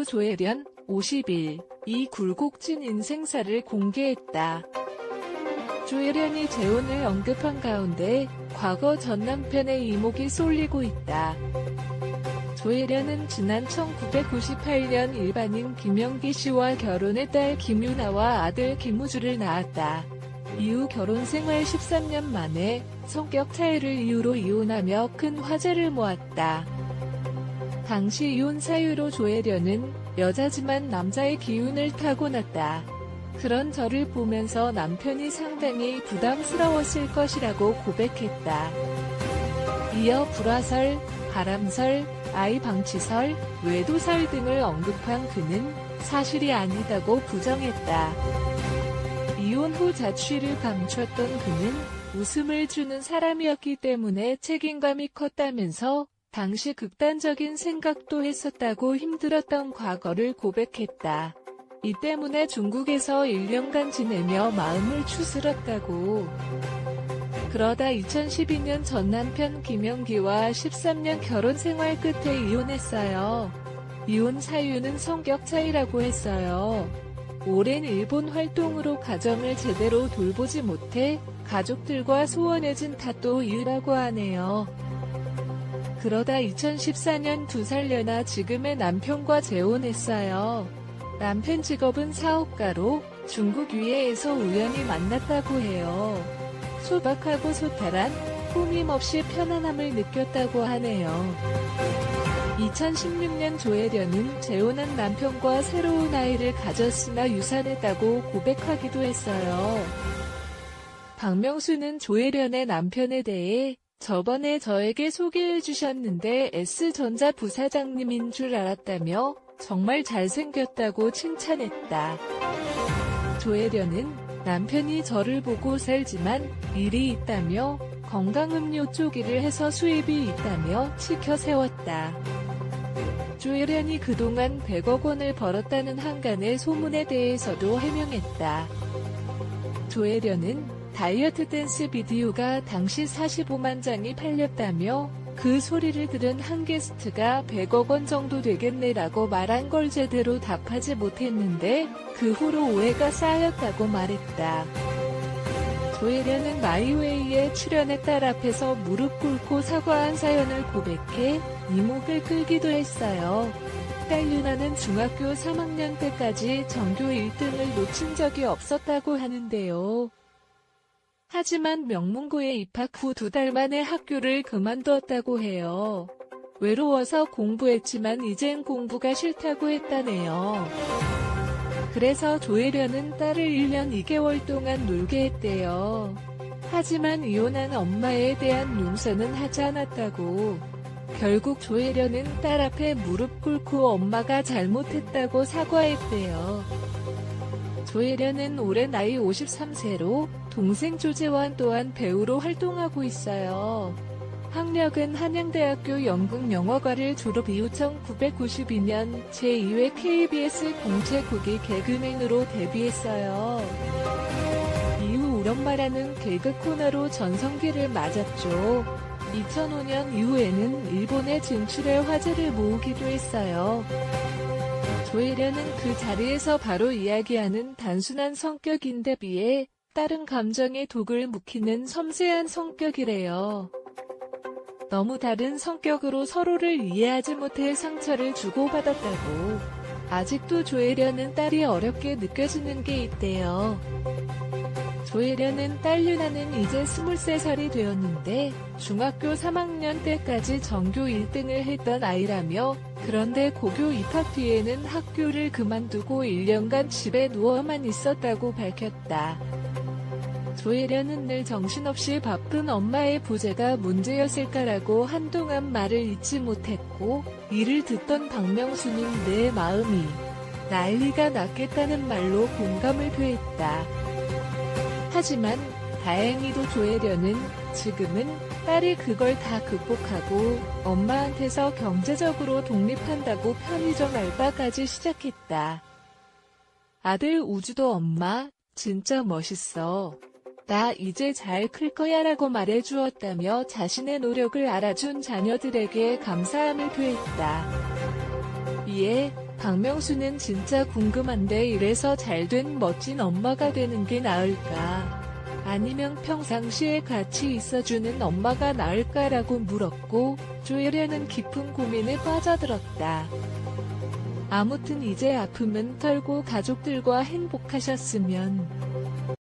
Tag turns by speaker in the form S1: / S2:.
S1: 조혜련, 50일, 이 굴곡진 인생사를 공개했다. 조혜련이 재혼을 언급한 가운데 과거 전 남편의 이목이 쏠리고 있다. 조혜련은 지난 1998년 일반인 김영기 씨와 결혼해 딸 김유나와 아들 김우주를 낳았다. 이후 결혼 생활 13년 만에 성격 차이를 이유로 이혼하며 큰 화제를 모았다. 당시 이혼 사유로 조혜련은 여자지만 남자의 기운을 타고났다. 그런 저를 보면서 남편이 상당히 부담스러웠을 것이라고 고백했다. 이어 불화설, 바람설, 아이 방치설, 외도설 등을 언급한 그는 사실이 아니다고 부정했다. 이혼 후 자취를 감췄던 그는 웃음을 주는 사람이었기 때문에 책임감이 컸다면서 당시 극단적인 생각도 했었다고 힘들었던 과거를 고백했다. 이 때문에 중국에서 1년간 지내며 마음을 추스렀다고. 그러다 2012년 전 남편 김영기와 13년 결혼 생활 끝에 이혼했어요. 이혼 사유는 성격 차이라고 했어요. 오랜 일본 활동으로 가정을 제대로 돌보지 못해 가족들과 소원해진 탓도 이유라고 하네요. 그러다 2014년 2살 연하 지금의 남편과 재혼했어요. 남편 직업은 사업가로 중국 위해에서 우연히 만났다고 해요. 소박하고 소탈한, 꾸밈없이 편안함을 느꼈다고 하네요. 2016년 조혜련은 재혼한 남편과 새로운 아이를 가졌으나 유산했다고 고백하기도 했어요. 박명수는 조혜련의 남편에 대해 저번에 저에게 소개해 주셨는데 S전자 부사장님인 줄 알았다며 정말 잘생겼다고 칭찬했다. 조혜련은 남편이 저를 보고 살지만 일이 있다며 건강음료 쪼기를 해서 수입이 있다며 치켜 세웠다. 조혜련이 그동안 100억 원을 벌었다는 한간의 소문에 대해서도 해명했다. 조혜련은 다이어트 댄스 비디오가 당시 45만 장이 팔렸다며 그 소리를 들은 한 게스트가 100억 원 정도 되겠네라고 말한 걸 제대로 답하지 못했는데 그 후로 오해가 쌓였다고 말했다. 조혜련은 마이웨이에 출연해 딸 앞에서 무릎 꿇고 사과한 사연을 고백해 이목을 끌기도 했어요. 딸 유나는 중학교 3학년 때까지 전교 1등을 놓친 적이 없었다고 하는데요. 하지만 명문고에 입학 후 2달 만에 학교를 그만두었다고 해요. 외로워서 공부했지만 이젠 공부가 싫다고 했다네요. 그래서 조혜련은 딸을 1년 2개월 동안 놀게 했대요. 하지만 이혼한 엄마에 대한 용서는 하지 않았다고. 결국 조혜련은 딸 앞에 무릎 꿇고 엄마가 잘못했다고 사과했대요. 조혜련은 올해 나이 53세로 동생 조재환 또한 배우로 활동하고 있어요. 학력은 한양대학교 연극영화과를 졸업 이후 1992년 제2회 KBS 공채국이 개그맨으로 데뷔했어요. 이후 우엄마라는 개그 코너로 전성기를 맞았죠. 2005년 이후에는 일본에 진출해 화제를 모으기도 했어요. 조혜련은 그 자리에서 바로 이야기하는 단순한 성격인데 비해 다른 감정에 독을 묵히는 섬세한 성격이래요. 너무 다른 성격으로 서로를 이해하지 못해 상처를 주고받았다고. 아직도 조혜련은 딸이 어렵게 느껴지는 게 있대요. 조혜련은 딸 유나는 이제 23살이 되었는데 중학교 3학년 때까지 전교 1등을 했던 아이라며 그런데 고교 입학 뒤에는 학교를 그만두고 1년간 집에 누워만 있었다고 밝혔다. 조혜련은 늘 정신없이 바쁜 엄마의 부재가 문제였을까라고 한동안 말을 잇지 못했고 이를 듣던 박명수는 내 마음이 난리가 났겠다는 말로 공감을 표했다. 하지만 다행히도 조혜련은 지금은 딸이 그걸 다 극복하고 엄마한테서 경제적으로 독립한다고 편의점 알바까지 시작했다. 아들 우주도 엄마 진짜 멋있어. 나 이제 잘 클 거야 라고 말해주었다며 자신의 노력을 알아준 자녀들에게 감사함을 표했다. 이에 박명수는 진짜 궁금한데 이래서 잘된 멋진 엄마가 되는 게 나을까? 아니면 평상시에 같이 있어주는 엄마가 나을까라고 물었고, 조혜련은 깊은 고민에 빠져들었다. 아무튼 이제 아픔은 털고 가족들과 행복하셨으면